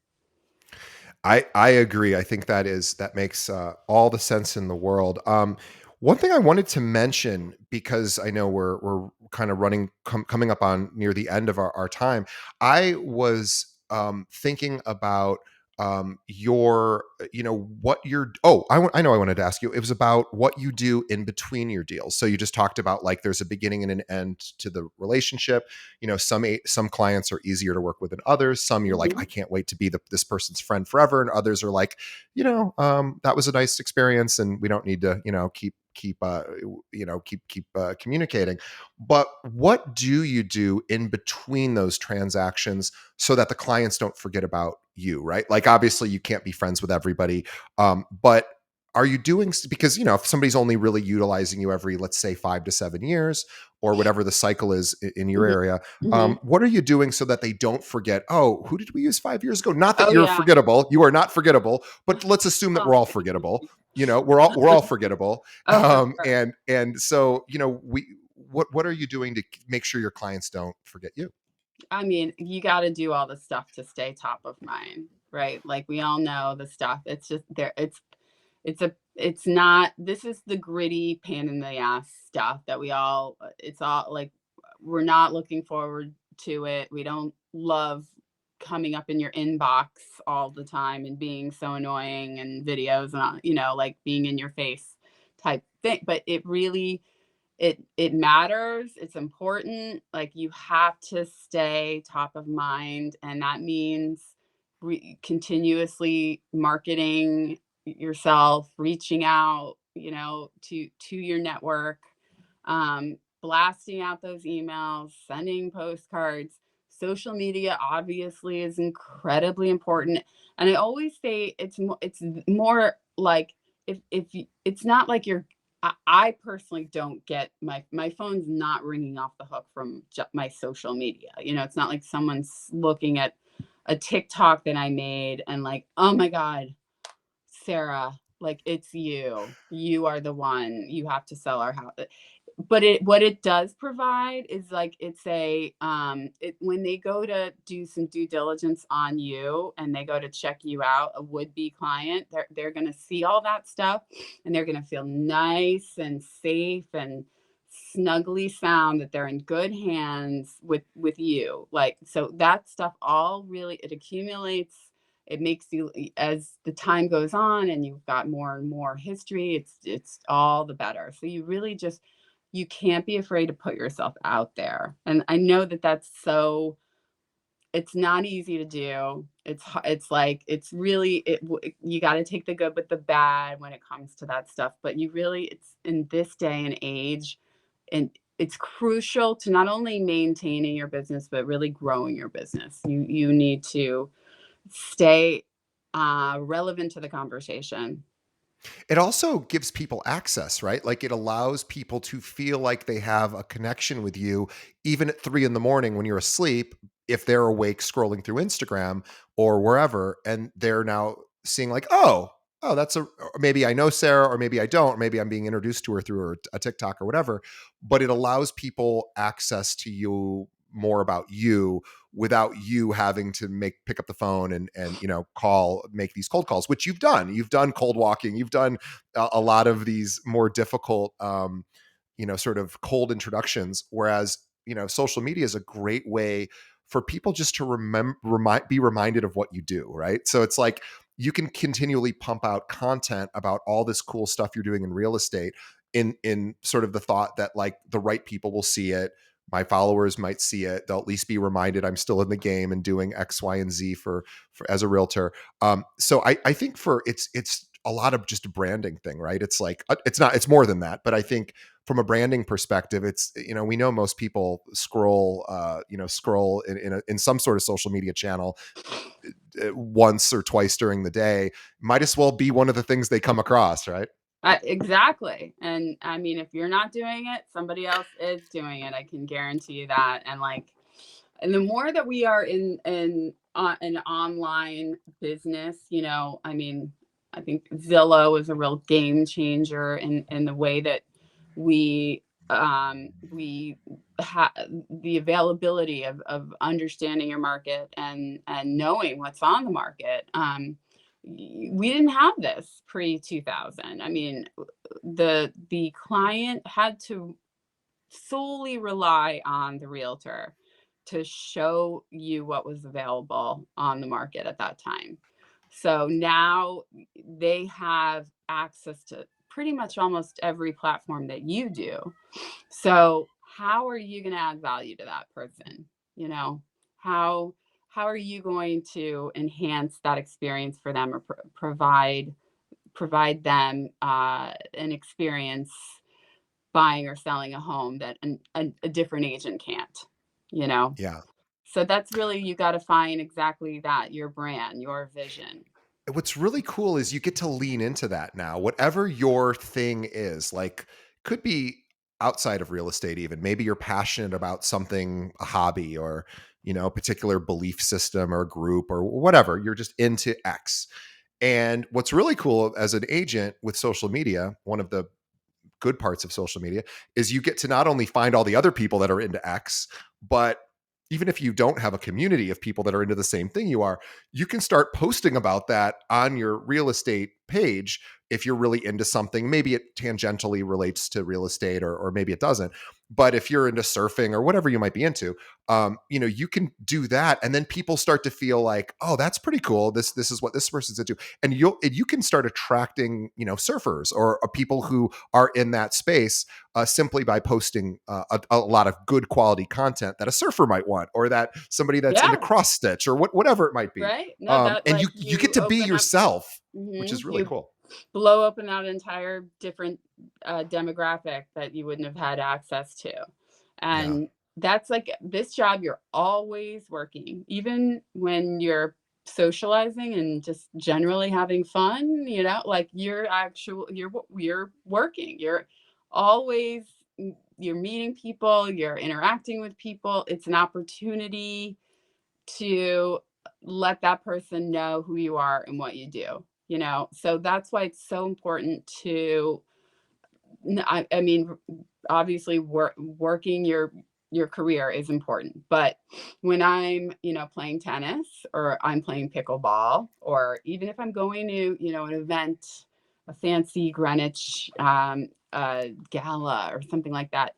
I agree. I think that makes all the sense in the world. One thing I wanted to mention, because I know we're kind of coming up on near the end of our time. I was thinking about your what you're I know I wanted to ask you, it was about what you do in between your deals. So you just talked about, like, there's a beginning and an end to the relationship. Some clients are easier to work with than others. Some you're like, I Mhm. can't wait to be this person's friend forever, and others are like, that was a nice experience, and we don't need to keep communicating. But what do you do in between those transactions so that the clients don't forget about you, right? Like, obviously you can't be friends with everybody, but are you doing, because if somebody's only really utilizing you every, let's say, 5 to 7 years, or whatever the cycle is in your Mhm. area, Mhm. what are you doing so that they don't forget, oh, who did we use 5 years ago? Not that Oh, you're yeah. forgettable, you are not forgettable, but let's assume that Oh, we're all thank forgettable. you. We're all forgettable. Oh, for sure. And so, we what are you doing to make sure your clients don't forget you? I mean, you got to do all the stuff to stay top of mind, right? Like, we all know the stuff. It's just there. It's not, this is the gritty pain in the ass stuff that it's all like, we're not looking forward to it. We don't love coming up in your inbox all the time and being so annoying, and videos and, like being in your face type thing. But it really, it matters. It's important. Like, you have to stay top of mind, and that means continuously marketing yourself, reaching out, to your network, blasting out those emails, sending postcards. Social media obviously is incredibly important, and I always say it's more like, if you, it's not like you're I personally don't get my phone's not ringing off the hook from my social media. It's not like someone's looking at a TikTok that I made and like, oh my God, Sarah, like, it's you. You are the one. You have to sell our house. But what it does provide is, like, it's when they go to do some due diligence on you and they go to check you out, a would-be client, they're gonna see all that stuff, and they're gonna feel nice and safe and snugly sound that they're in good hands with you. Like, so that stuff all really, it accumulates. It makes you, as the time goes on and you've got more and more history, it's all the better. So you really just, you can't be afraid to put yourself out there. And I know that that's so, it's not easy to do. It's like, it's really, you got to take the good with the bad when it comes to that stuff. But you really, it's in this day and age, and it's crucial to not only maintaining your business but really growing your business. You need to stay relevant to the conversation. It also gives people access, right? Like, it allows people to feel like they have a connection with you, even at 3 in the morning when you're asleep, if they're awake scrolling through Instagram or wherever, and they're now seeing like, oh, or maybe I know Sarah, or maybe I don't, or maybe I'm being introduced to her through a TikTok or whatever. But it allows people access to you, more about you, without you having to pick up the phone and make these cold calls, which you've done cold walking, you've done a lot of these more difficult sort of cold introductions, whereas social media is a great way for people just to be reminded of what you do, right? So it's like you can continually pump out content about all this cool stuff you're doing in real estate, in sort of the thought that like the right people will see it, my followers might see it, they'll at least be reminded I'm still in the game and doing X, Y, and Z for as a realtor. So I think for it's a lot of just a branding thing, right? It's like it's more than that, but I think from a branding perspective, it's we know most people scroll in some sort of social media channel once or twice during the day. Might as well be one of the things they come across, right? Exactly. And I mean, if you're not doing it, somebody else is doing it. I can guarantee you that. And like, and the more that we are in an online business, I mean, I think Zillow is a real game changer in the way that we we have the availability of understanding your market and knowing what's on the market. We didn't have this pre 2000. I mean, the client had to solely rely on the realtor to show you what was available on the market at that time. So now they have access to pretty much almost every platform that you do. So how are you going to add value to that person? You know, how how are you going to enhance that experience for them, or provide them an experience buying or selling a home that a different agent can't, you know? Yeah. So that's really, you got to find exactly that, your brand, your vision. What's really cool is you get to lean into that now. Whatever your thing is, like, could be outside of real estate even. Maybe you're passionate about something, a hobby, or a particular belief system or group or whatever. You're just into X. And what's really cool as an agent with social media, one of the good parts of social media, is you get to not only find all the other people that are into X, but even if you don't have a community of people that are into the same thing you are, you can start posting about that on your real estate page if you're really into something. Maybe it tangentially relates to real estate, or maybe it doesn't. But if you're into surfing or whatever you might be into, you can do that, and then people start to feel like, oh, that's pretty cool. This is what this person's into, and you can start attracting surfers or people who are in that space, simply by posting a lot of good quality content that a surfer might want, or that somebody that's into Yeah, cross stitch, or whatever it might be. right. No, that And like you get you to be open up. yourself, which is really You cool. blow open that entire different demographic that you wouldn't have had access to. Yeah, And that's like this job, you're always working, even when you're socializing and just generally having fun, like you're working. You're always you're meeting people, you're interacting with people. It's an opportunity to let that person know who you are and what you do. So that's why it's so important to I mean, obviously working your career is important, but when I'm playing tennis, or I'm playing pickleball, or even if I'm going to an event, a fancy Greenwich gala or something like that,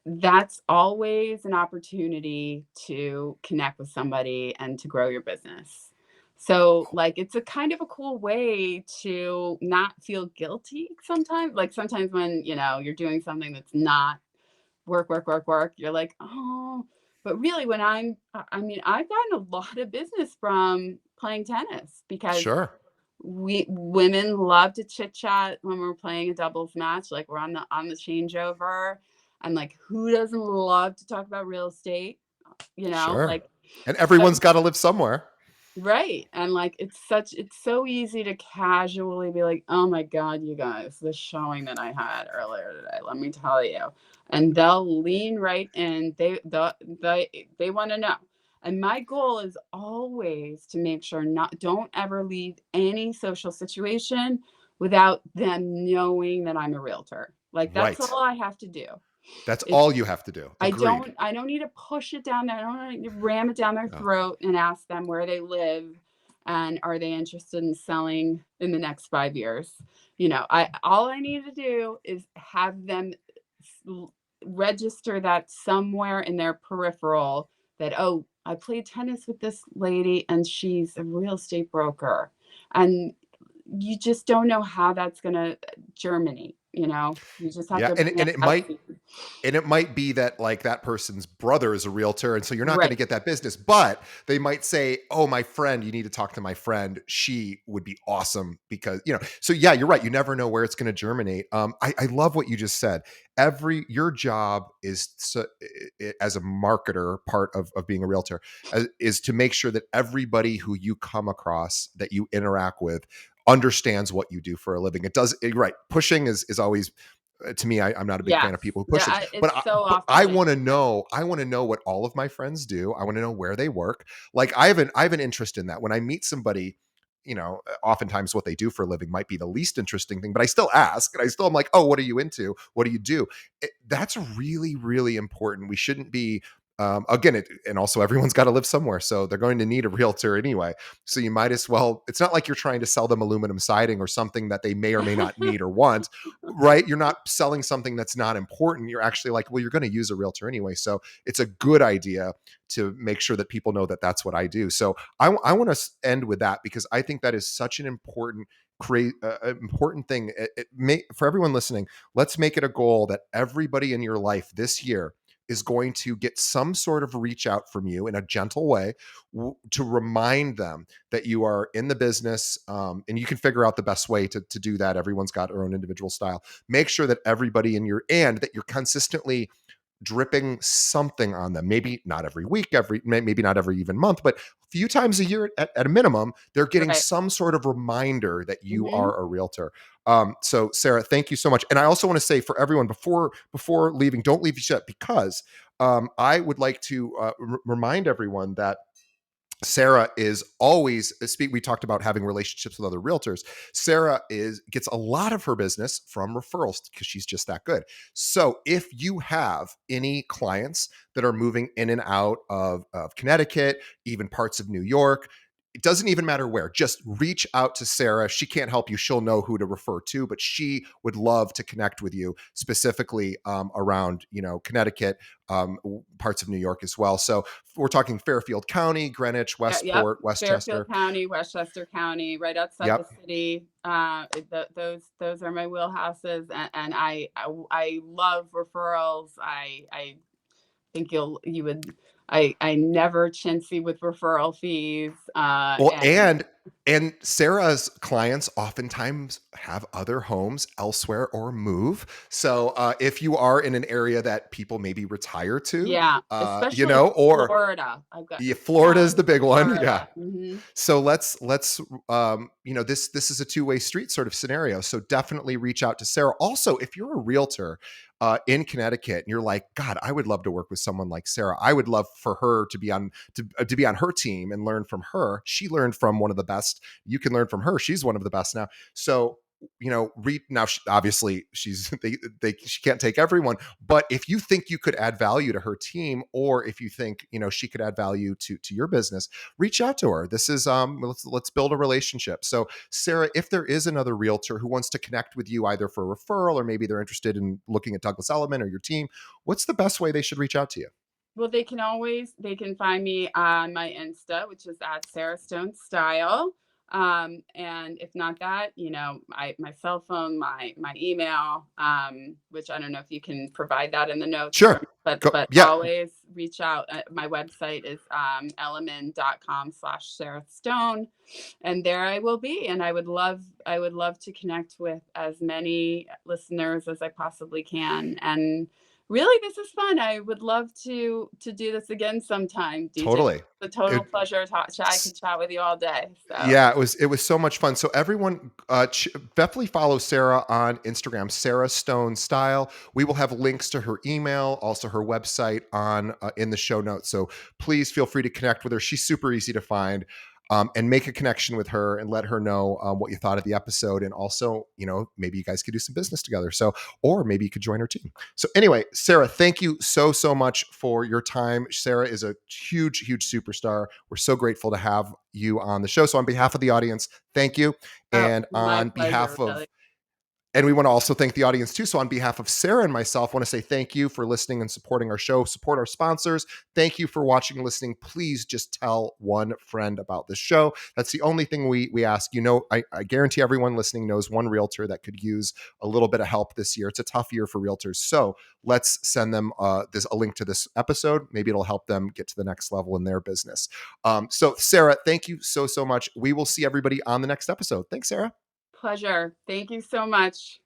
that's always an opportunity to connect with somebody and to grow your business. So, like, it's a kind of a cool way to not feel guilty sometimes. Like, sometimes when, you're doing something that's not work, work, work, work, you're like, oh, but really when I mean, I've gotten a lot of business from playing tennis because sure, we women love to chit chat when we're playing a doubles match. Like, we're on the changeover, and like, who doesn't love to talk about real estate? sure. Like, And so everyone's got to live somewhere. right, and, like, it's so easy to casually be like, "Oh my god, you guys, the showing that I had earlier today, let me tell you," and they'll lean right in, they wanna know, and my goal is always to make sure not don't ever leave any social situation without them knowing that I'm a realtor. Like, that's Right. all I have to do. That's It's all you have to do. Agreed. I don't need to push it down there. I don't need to ram it down their Yeah. throat and ask them where they live and are they interested in selling in the next 5 years. I all I need to do is have them register that somewhere in their peripheral that, oh, I played tennis with this lady and she's a real estate broker. And you just don't know how that's going to germinate. You just have Yeah, to and plant and it that might seed. and it might be that, like, that person's brother is a realtor, and so you're not going to Right. get that business, but they might say, oh, my friend, you need to talk to my friend, she would be awesome, because so yeah, you're right, you never know where it's going to germinate. I love what you just said. Your job is as a marketer, part of being a realtor, is to make sure that everybody who you come across, that you interact with, understands what you do for a living. It does right. Pushing is always, to me, I'm not a big fan Yes. of people who push things, but It's I, so but I off-putting. want to know. I want to know what all of my friends do. I want to know where they work. Like, I have an interest in that. When I meet somebody, oftentimes what they do for a living might be the least interesting thing, but I still ask, and I still am like, oh, what are you into? What do you do? That's really, really important. We shouldn't be. Again, and also everyone's got to live somewhere, so they're going to need a realtor anyway. So you might as well. It's not like you're trying to sell them aluminum siding or something that they may or may not need or want, right? You're not selling something that's not important. You're actually like, well, you're going to use a realtor anyway. So it's a good idea to make sure that people know that that's what I do. So I want to end with that, because I think that is such an important, important thing. For everyone listening, let's make it a goal that everybody in your life this year is going to get some sort of reach out from you in a gentle way, to remind them that you are in the business, and you can figure out the best way to do that. Everyone's got their own individual style. Make sure that everybody and that you're consistently dripping something on them. Maybe not every week, maybe not every even month, but a few times a year at a minimum, they're getting Right. some sort of reminder that you Mhm. are a realtor. So Sarah, thank you so much. And I also want to say, for everyone, before leaving, don't leave yet, because I would like to remind everyone that Sarah is always speak. We talked about having relationships with other realtors. Sarah gets a lot of her business from referrals, because she's just that good. So if you have any clients that are moving in and out of Connecticut, even parts of New York, It doesn't even matter where. Just reach out to Sarah. She can't help you. She'll know who to refer to, but she would love to connect with you specifically around, Connecticut, parts of New York as well. So we're talking Fairfield County, Greenwich, Yep. Westport, Fairfield Westchester. County, Westchester County, right outside the Yep. city. Those are my wheelhouses, and I love referrals. I think you would. I never chintzy with referral fees. Well, And and Sarah's clients oftentimes have other homes elsewhere or move. So if you are in an area that people maybe retire to, yeah, especially or Florida. I've got yeah, Florida is tons the in big one. Yeah. Florida. Hmm. So let's this is a two-way street sort of scenario. So definitely reach out to Sarah. Also, if you're a realtor in Connecticut and you're like, God, I would love to work with someone like Sarah. I would love for her to be on her team and learn from her. She learned from one of the best. You can learn from her. She's one of the best now. So now obviously she's she can't take everyone, but if you think you could add value to her team, or if you think she could add value to your business, reach out to her. This is let's build a relationship. So Sarah, if there is another realtor who wants to connect with you either for a referral or maybe they're interested in looking at Douglas Elliman or your team, what's the best way they should reach out to you? Well, they can find me on my Insta, which is at Sarah Stone Style. And if not that, my cell phone, my email, which I don't know if you can provide that in the notes Sure. from, but Go. but Yeah. always reach out. My website is elliman.com/Sarah Stone, and there I will be. And I would love to connect with as many listeners as I possibly can. And really, this is fun. I would love to do this again sometime, DJ. Totally. It's a total It, pleasure. I could chat with you all day. So Yeah, it was so much fun. So everyone, definitely follow Sarah on Instagram, Sarah Stone Style. We will have links to her email, also her website on in the show notes. So please feel free to connect with her. She's super easy to find. And make a connection with her and let her know what you thought of the episode. And also, maybe you guys could do some business together. So, or maybe you could join her team. So, anyway, Sarah, thank you so much for your time. Sarah is a huge superstar. We're so grateful to have you on the show. So, on behalf of the audience, thank you. oh, And my on pleasure, behalf really. of and we want to also thank the audience too. So on behalf of Sarah and myself, I want to say thank you for listening and supporting our show. Support our sponsors. Thank you for watching and listening. Please just tell one friend about this show. That's the only thing we ask. I guarantee everyone listening knows one realtor that could use a little bit of help this year. It's a tough year for realtors. So let's send them a link to this episode. Maybe it'll help them get to the next level in their business. So Sarah, thank you so much. We will see everybody on the next episode. Thanks, Sarah. Pleasure. Thank you so much.